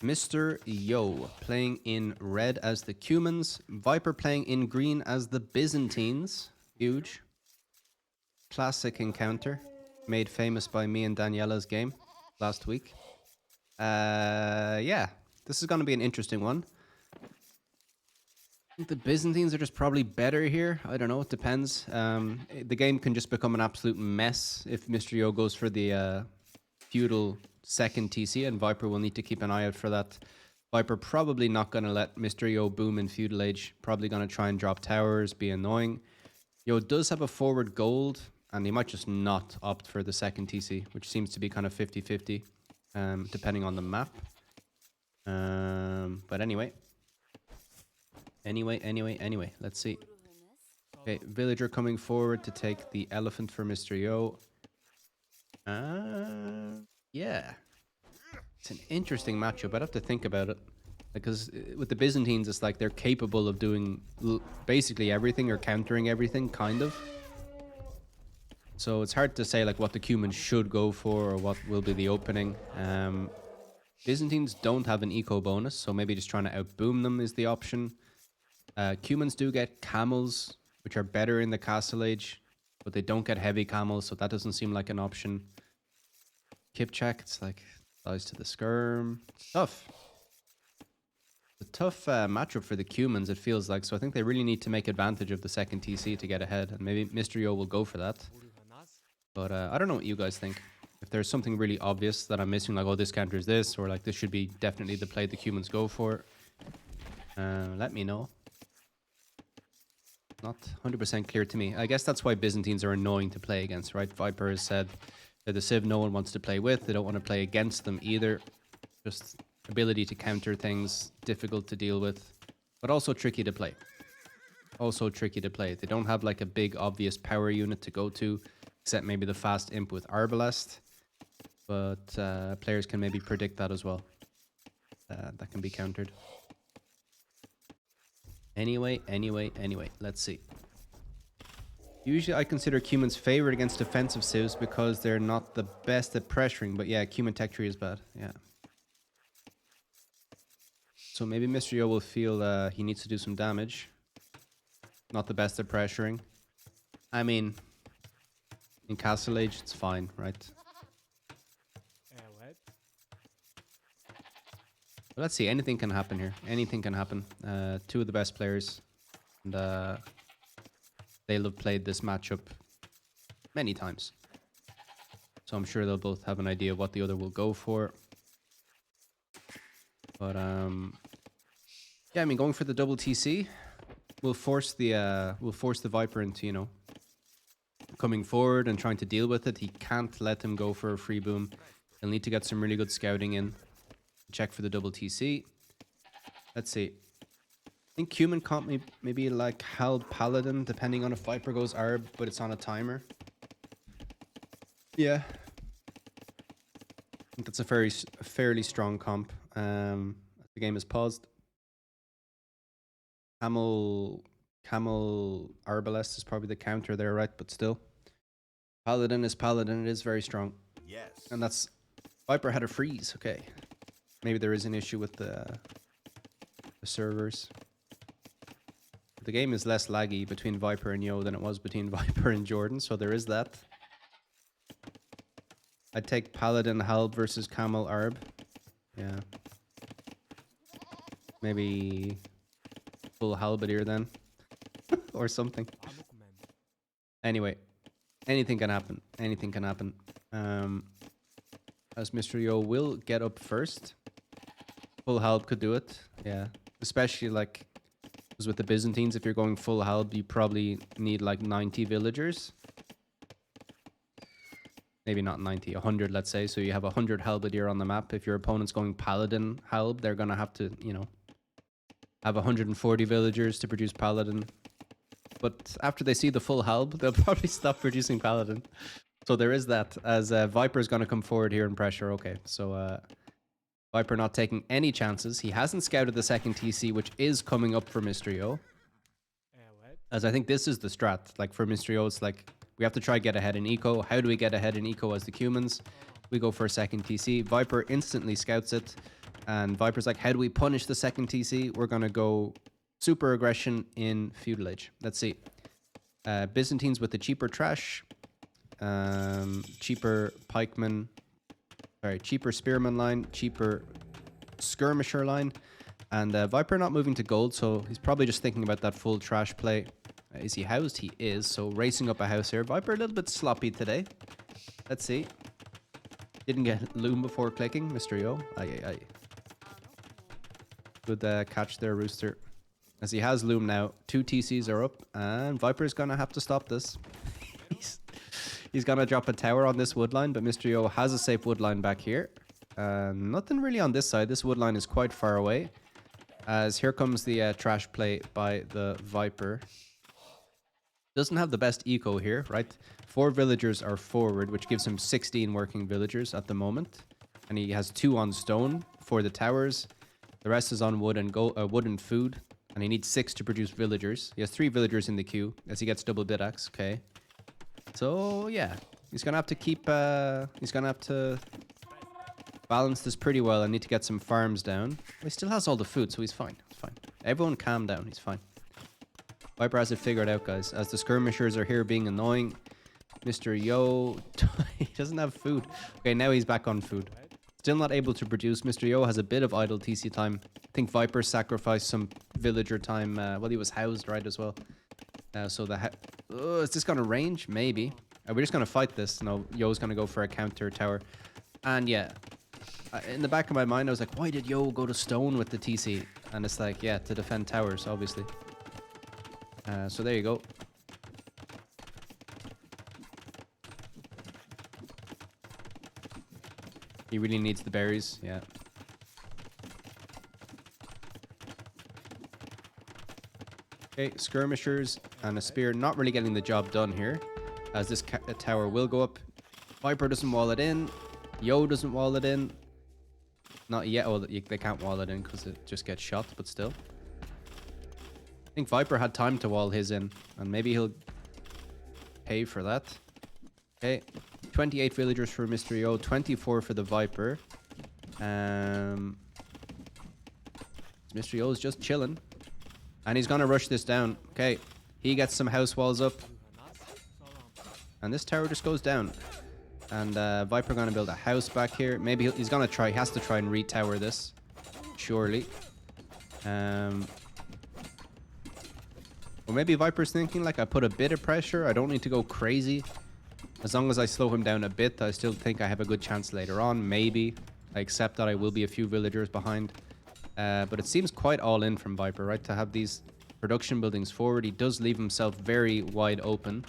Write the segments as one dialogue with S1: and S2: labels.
S1: Mr. Yo playing in red as the Cumans. Viper playing in green as the Byzantines. Huge. Classic encounter. Made famous by me and Daniela's game last week. Yeah. This is going to be an interesting one. I think the Byzantines are just probably better here. I don't know. It depends. The game can just become an absolute mess if Mr. Yo goes for the Feudal second TC, and Viper will need to keep an eye out for that. Viper probably not going to let Mr. Yo boom in Feudal Age. Probably going to try and drop towers, be annoying. Yo does have a forward gold, and he might just not opt for the second TC, which seems to be kind of 50-50, depending on the map. But anyway, let's see. Okay, villager coming forward to take the elephant for Mr. Yo. Yeah. It's an interesting matchup. I'd have to think about it. Because with the Byzantines, it's like they're capable of doing basically everything or countering everything, kind of. So it's hard to say like what the Cumans should go for or what will be the opening. Byzantines don't have an eco bonus, so maybe just trying to outboom them is the option. Cumans do get camels, which are better in the Castle Age, but they don't get heavy camels, so that doesn't seem like an option. Kipchak, it's like dies to the skirm. It's tough. It's a tough matchup for the Cumans, it feels like, so I think they really need to make advantage of the second TC to get ahead, and maybe Mr. Yo will go for that. But I don't know what you guys think. If there's something really obvious that I'm missing, like, oh, this counters this, or like this should be definitely the play the Cumans go for, let me know. Not 100% clear to me. I guess that's why Byzantines are annoying to play against, right? Viper has said they're the Civ no one wants to play with. They don't want to play against them either. Just ability to counter things, difficult to deal with, but also tricky to play. They don't have like a big obvious power unit to go to, except maybe the fast imp with Arbalest. But players can maybe predict that as well. That can be countered. Anyway, let's see. Usually I consider Cumans favored against defensive civs because they're not the best at pressuring, but yeah, Cuman tech tree is bad, yeah. So maybe Mr. Yo will feel he needs to do some damage. Not the best at pressuring. I mean, in Castle Age, it's fine, right? But let's see, anything can happen here. Anything can happen. Two of the best players. And they'll have played this matchup many times. So I'm sure they'll both have an idea of what the other will go for. But yeah, I mean, going for the double TC will force the Viper into, you know, coming forward and trying to deal with it. He can't let him go for a free boom. He'll need to get some really good scouting in. Check for the double TC. Let's see. I think Cuman comp maybe like Hal Paladin, depending on if Viper goes Arb, but it's on a timer. Yeah. I think that's a fairly strong comp. The game is paused. Camel Arbalest is probably the counter there, right? But still. Paladin is Paladin. It is very strong.
S2: Yes.
S1: And that's... Viper had a freeze. Okay. Maybe there is an issue with the servers. The game is less laggy between Viper and Yo than it was between Viper and Jordan, so there is that. I'd take Paladin Halb versus Camel Arb. Yeah. Maybe full Halberdier then. Or something. Anyway. Anything can happen. Anything can happen. As Mr. Yo will get up first. Full Halb could do it. Yeah. Especially like... Because with the Byzantines, if you're going full Halb, you probably need like 90 villagers. Maybe not 90, 100, let's say. So you have 100 Halberdier on the map. If your opponent's going Paladin Halb, they're going to have to, you know, have 140 villagers to produce Paladin. But after they see the full Halb, they'll probably stop producing Paladin. So there is that. As Viper's going to come forward here and pressure. Okay, so Viper not taking any chances. He hasn't scouted the second TC, which is coming up for Mr. Yo. As I think this is the strat. Like for Mr. Yo, it's like we have to try get ahead in eco. How do we get ahead in eco as the Cumans? We go for a second TC. Viper instantly scouts it. And Viper's like, how do we punish the second TC? We're going to go super aggression in Feudal Age. Let's see. Byzantines with the cheaper trash. Cheaper pikeman. Sorry, cheaper spearman line. Cheaper skirmisher line. And Viper not moving to gold, so he's probably just thinking about that full trash play. Is he housed? He is, so racing up a house here. Viper a little bit sloppy today. Let's see. Didn't get loom before clicking, Mr. Yo. Aye. Good catch there, Rooster. As he has loom now, 2 TCs are up, and Viper's gonna have to stop this. He's gonna drop a tower on this wood line, but Mr. Yo has a safe wood line back here. Nothing really on this side. This wood line is quite far away. As here comes the trash play by the Viper. Doesn't have the best eco here, right? 4 villagers are forward, which gives him 16 working villagers at the moment. And he has 2 on stone for the towers. The rest is on wood and wood and food. And he needs 6 to produce villagers. He has 3 villagers in the queue as he gets double bid axe. Okay. So, yeah. He's going to have to keep... he's going to have to balance this pretty well. I need to get some farms down. He still has all the food, so he's fine. He's fine. Everyone calm down. He's fine. Viper has it figured out, guys. As the skirmishers are here being annoying. Mr. Yo... he doesn't have food. Okay, now he's back on food. Still not able to produce. Mr. Yo has a bit of idle TC time. I think Viper sacrificed some villager time. Well, he was housed, right, as well. So the... is this going to range? Maybe. We're just going to fight this. No, Yo's going to go for a counter tower. And yeah, in the back of my mind, I was like, why did Yo go to stone with the TC? And it's like, yeah, to defend towers, obviously. So there you go. He really needs the berries, yeah. Okay, skirmishers and a spear not really getting the job done here. As this tower will go up. Viper doesn't wall it in. Yo doesn't wall it in. Not yet. Oh, they can't wall it in because it just gets shot, but still. I think Viper had time to wall his in, and maybe he'll pay for that. Okay, 28 villagers for Mr. Yo, 24 for the Viper. Mr. Yo is just chilling. And he's gonna rush this down. Okay, he gets some house walls up. And this tower just goes down. And Viper gonna build a house back here. Maybe he's gonna try, he has to try and retower this. Surely. Or maybe Viper's thinking, like, I put a bit of pressure. I don't need to go crazy. As long as I slow him down a bit, I still think I have a good chance later on. Maybe. I accept that I will be a few villagers behind. But it seems quite all in from Viper, right? To have these production buildings forward. He does leave himself very wide open.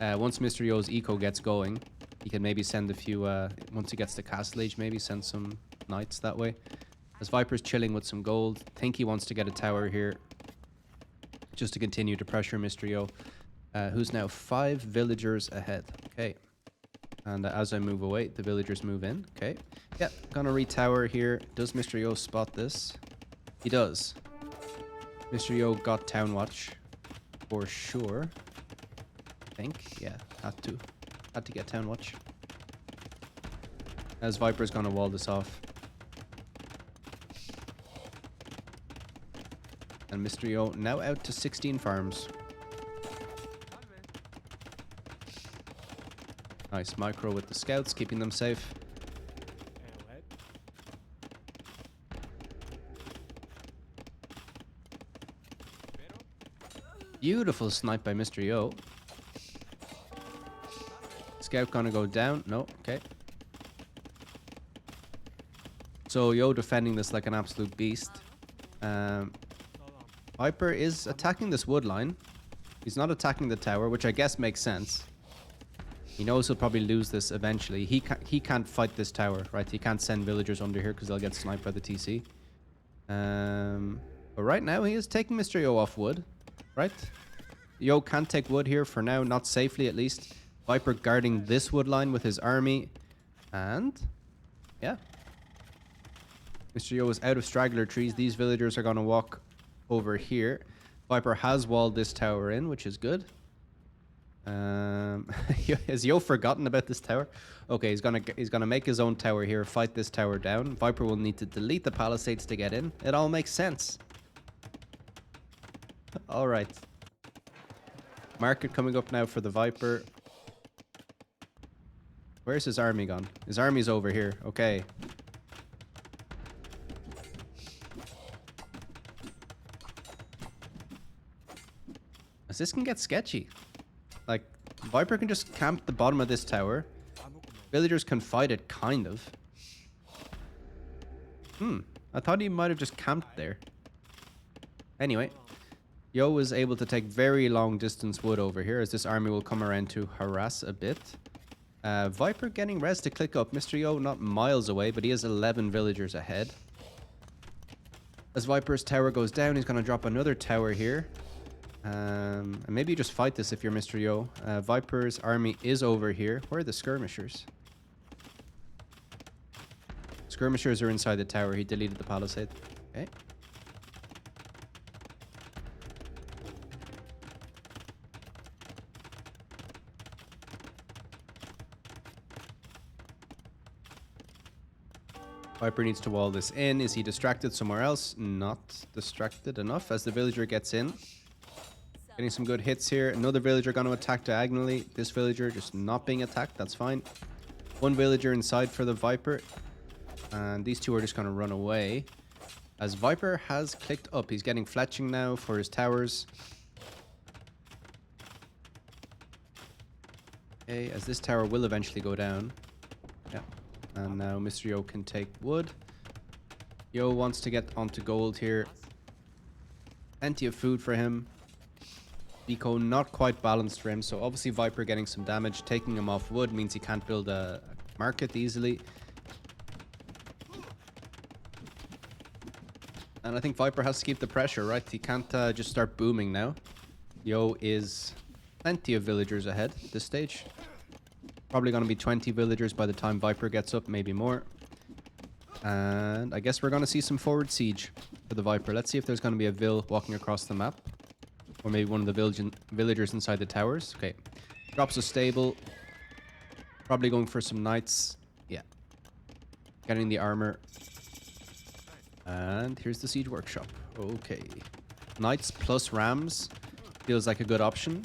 S1: Once Mr. Yo's eco gets going, he can maybe send a few... once he gets to Castle Age, maybe send some knights that way. As Viper's chilling with some gold. Think he wants to get a tower here. Just to continue to pressure Mr. Yo. Who's now 5 villagers ahead. Okay. And as I move away, the villagers move in. Okay. Yep. Gonna retower here. Does Mr. Yo spot this? He does. Mr. Yo got Town Watch. For sure. I think. Yeah. Had to get Town Watch. As Viper's gonna wall this off. And Mr. Yo now out to 16 farms. Nice micro with the scouts, keeping them safe. Beautiful snipe by Mr. Yo. Scout gonna go down. No, okay. So Yo defending this like an absolute beast. Viper is attacking this wood line. He's not attacking the tower, which I guess makes sense. He knows he'll probably lose this eventually. He can't fight this tower, right? He can't send villagers under here because they'll get sniped by the TC. But right now he is taking Mr. Yo off wood, right? Yo can't take wood here for now, not safely at least. Viper guarding this wood line with his army. And yeah. Mr. Yo is out of straggler trees. These villagers are going to walk over here. Viper has walled this tower in, which is good. Has Yo forgotten about this tower? Okay, he's gonna make his own tower here, fight this tower down. Viper will need to delete the palisades to get in. It all makes sense. All right. Market coming up now for the Viper. Where's his army gone? His army's over here. Okay. This can get sketchy. Like, Viper can just camp the bottom of this tower. Villagers can fight it, kind of. I thought he might have just camped there. Anyway. Yo was able to take very long distance wood over here, as this army will come around to harass a bit. Viper getting res to click up. Mr. Yo not miles away, but he has 11 villagers ahead. As Viper's tower goes down, he's going to drop another tower here. And maybe you just fight this if you're Mr. Yo. Viper's army is over here. Where are the skirmishers? Skirmishers are inside the tower. He deleted the palisade. Okay. Viper needs to wall this in. Is he distracted somewhere else? Not distracted enough as the villager gets in. Getting some good hits here. Another villager going to attack diagonally. This villager just not being attacked. That's fine. One villager inside for the Viper. And these two are just going to run away. As Viper has clicked up. He's getting fletching now for his towers. Okay, as this tower will eventually go down. Yeah. And now Mr. Yo can take wood. Yo wants to get onto gold here. Plenty of food for him. Eco not quite balanced for him, so obviously Viper getting some damage. Taking him off wood means he can't build a market easily. And I think Viper has to keep the pressure, right? He can't just start booming now. Yo is plenty of villagers ahead at this stage. Probably going to be 20 villagers by the time Viper gets up, maybe more. And I guess we're going to see some forward siege for the Viper. Let's see if there's going to be a Vill walking across the map. Or maybe one of the villagers inside the towers. Okay. Drops a stable. Probably going for some knights. Yeah. Getting the armor. And here's the siege workshop. Okay. Knights plus rams. Feels like a good option.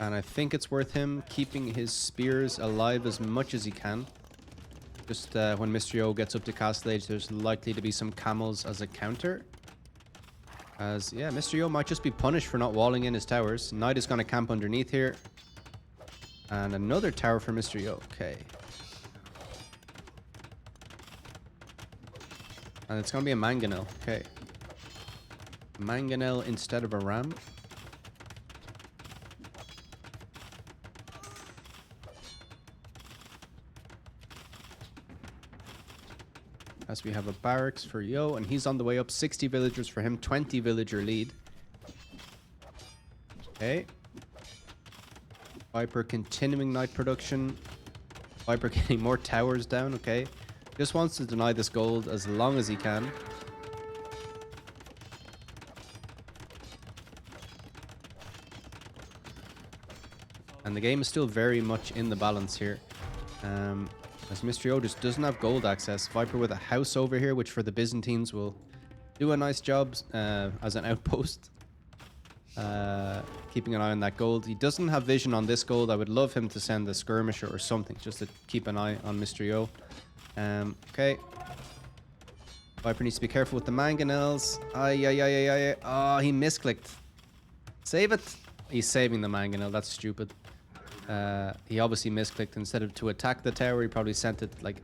S1: And I think it's worth him keeping his spears alive as much as he can. Just when Mr. Yo gets up to castle age, there's likely to be some camels as a counter. As, yeah, Mr. Yo might just be punished for not walling in his towers. Knight is going to camp underneath here. And another tower for Mr. Yo. Okay. And it's going to be a mangonel. Okay. Mangonel instead of a ram. As we have a barracks for Yo, and he's on the way up. 60 villagers for him, 20 villager lead. Okay. Viper continuing night production. Viper getting more towers down, okay. Just wants to deny this gold as long as he can. And the game is still very much in the balance here. As Mr. Yo just doesn't have gold access. Viper with a house over here, which for the Byzantines will do a nice job as an outpost. Keeping an eye on that gold. He doesn't have vision on this gold. I would love him to send a skirmisher or something just to keep an eye on Mr. Yo. Okay. Viper needs to be careful with the mangonels. Oh, he misclicked. Save it. He's saving the mangonel. That's stupid. He obviously misclicked. Instead of to attack the tower, he probably sent it like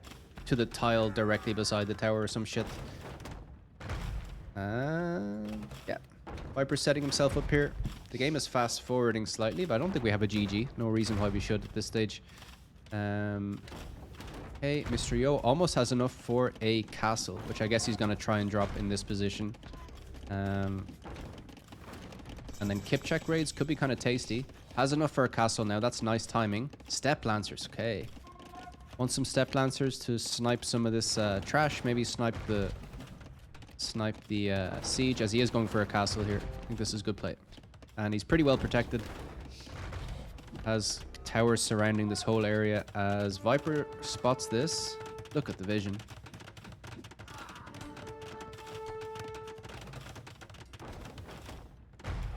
S1: to the tile directly beside the tower or some shit. Yeah. Viper's setting himself up here. The game is fast forwarding slightly, but I don't think we have a GG. No reason why we should at this stage. Hey, Mr. Yo almost has enough for a castle, which I guess he's going to try and drop in this position. And then Kipchak raids could be kind of tasty. Has enough for a castle now. That's nice timing. Step Lancers. Okay. Want some step lancers to snipe some of this trash. Maybe snipe the siege, as he is going for a castle here. I think this is good play. And he's pretty well protected. Has towers surrounding this whole area. As Viper spots this, look at the vision.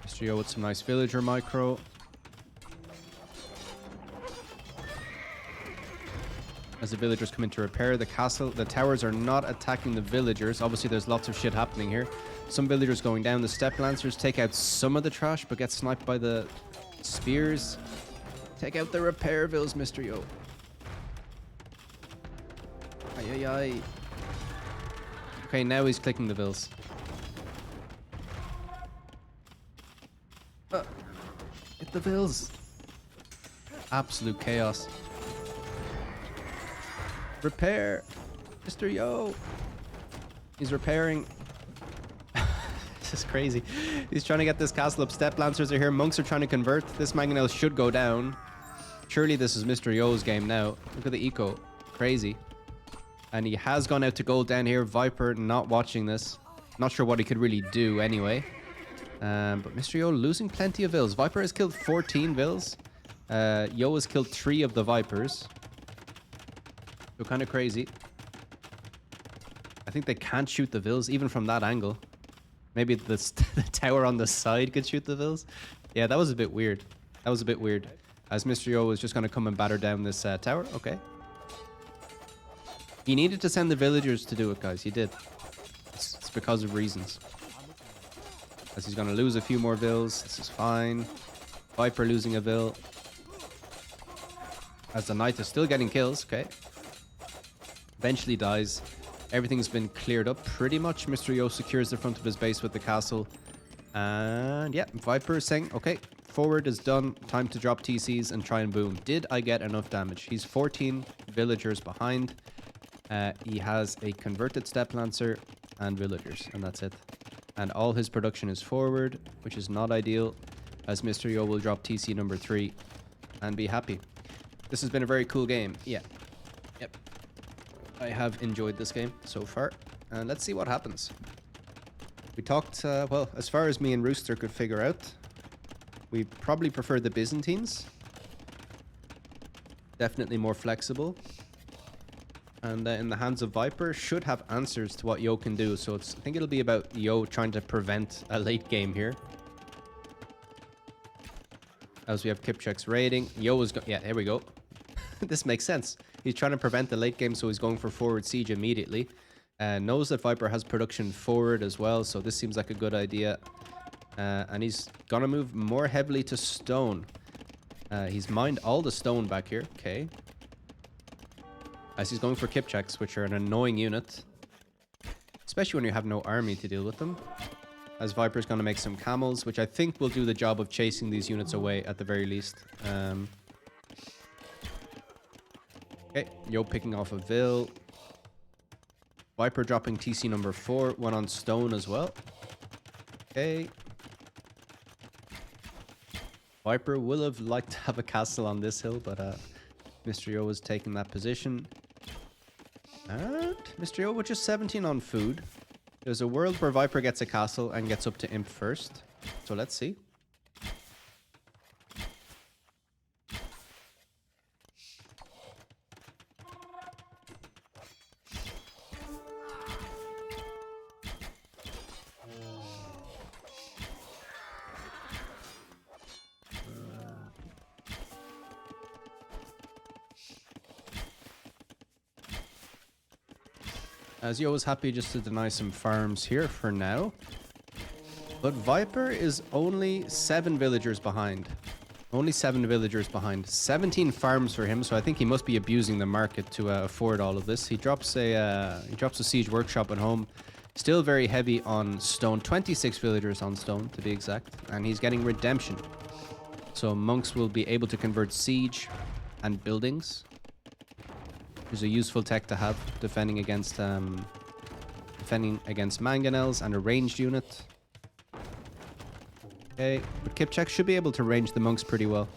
S1: Mr. Yo with some nice villager micro. As the villagers come in to repair the castle, the towers are not attacking the villagers. Obviously, there's lots of shit happening here. Some villagers going down. The step lancers take out some of the trash, but get sniped by the spears. Take out the repair vills, Mr. Yo. Ay, ay, ay. Okay, now he's clicking the vills. Hit the vills. Absolute chaos. Repair, Mr. Yo. He's repairing. This is crazy. He's trying to get this castle up. Step lancers are here. Monks are trying to convert. This mangonel should go down. Surely this is Mr. Yo's game now. Look at the eco. Crazy. And he has gone out to gold down here. Viper not watching this. Not sure what he could really do anyway. But Mr. Yo losing plenty of vills. Viper has killed 14 vills. Yo has killed 3 of the Vipers. So kind of crazy. I think they can't shoot the vills even from that angle. Maybe the tower on the side could shoot the vills. Yeah, that was a bit weird. That was a bit weird. As Mr. Yo was just going to come and batter down this tower. Okay. He needed to send the villagers to do it, guys. He did. It's because of reasons. As he's going to lose a few more vills. This is fine. Viper losing a vill. As the knight is still getting kills. Okay. Eventually dies. Everything's been cleared up pretty much. Mr. Yo secures the front of his base with the castle. And yeah, Viper is saying, okay, forward is done. Time to drop TCs and try and boom. Did I get enough damage? He's 14 villagers behind. He has a converted step lancer and villagers, and that's it. And all his production is forward, which is not ideal, as Mr. Yo will drop TC number 3 and be happy. This has been a very cool game. Yeah. Yep. I have enjoyed this game so far, and let's see what happens. We talked, well, as far as me and Rooster could figure out, we probably prefer the Byzantines. Definitely more flexible. And in the hands of Viper, should have answers to what Yo can do. So I think it'll be about Yo trying to prevent a late game here. As we have Kipchek's raiding. Yo is yeah, here we go. This makes sense. He's trying to prevent the late game, so he's going for forward siege immediately. Knows that Viper has production forward as well, so this seems like a good idea. And he's gonna move more heavily to stone. He's mined all the stone back here. Okay. As he's going for Kipcheks, which are an annoying unit. Especially when you have no army to deal with them. As Viper's gonna make some camels, which I think will do the job of chasing these units away at the very least. Okay, Yo picking off a Vill. Viper dropping TC number 4, one on stone as well. Okay. Viper will have liked to have a castle on this hill, but Mr. Yo was taking that position. And Mr. Yo with just 17 on food. There's a world where Viper gets a castle and gets up to imp first. So let's see. As Yo is happy just to deny some farms here for now. But Viper is only 7 villagers behind. Only 7 villagers behind. 17 farms for him, so I think he must be abusing the market to afford all of this. He drops a siege workshop at home. Still very heavy on stone. 26 villagers on stone, to be exact. And he's getting redemption. So monks will be able to convert siege and buildings. There's a useful tech to have defending against mangonels and a ranged unit. Okay, but Kipchek should be able to range the monks pretty well.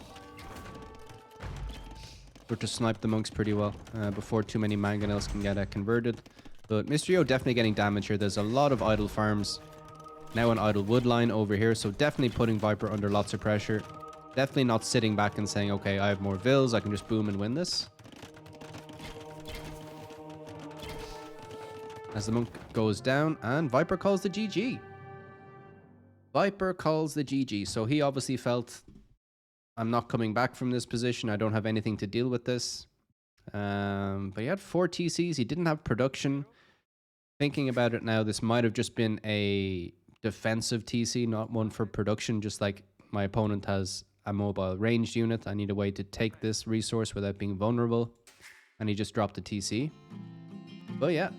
S1: Viper to snipe the monks pretty well before too many mangonels can get converted. But Mysterio definitely getting damage here. There's a lot of idle farms. Now an idle wood line over here, so definitely putting Viper under lots of pressure. Definitely not sitting back and saying, okay, I have more vills, I can just boom and win this. As the monk goes down, and Viper calls the GG. Viper calls the GG, so he obviously felt, I'm not coming back from this position, I don't have anything to deal with this. But he had 4 TCs, he didn't have production. Thinking about it now, this might have just been a defensive TC, not one for production, just like my opponent has a mobile ranged unit. I need a way to take this resource without being vulnerable. And he just dropped the TC. But yeah,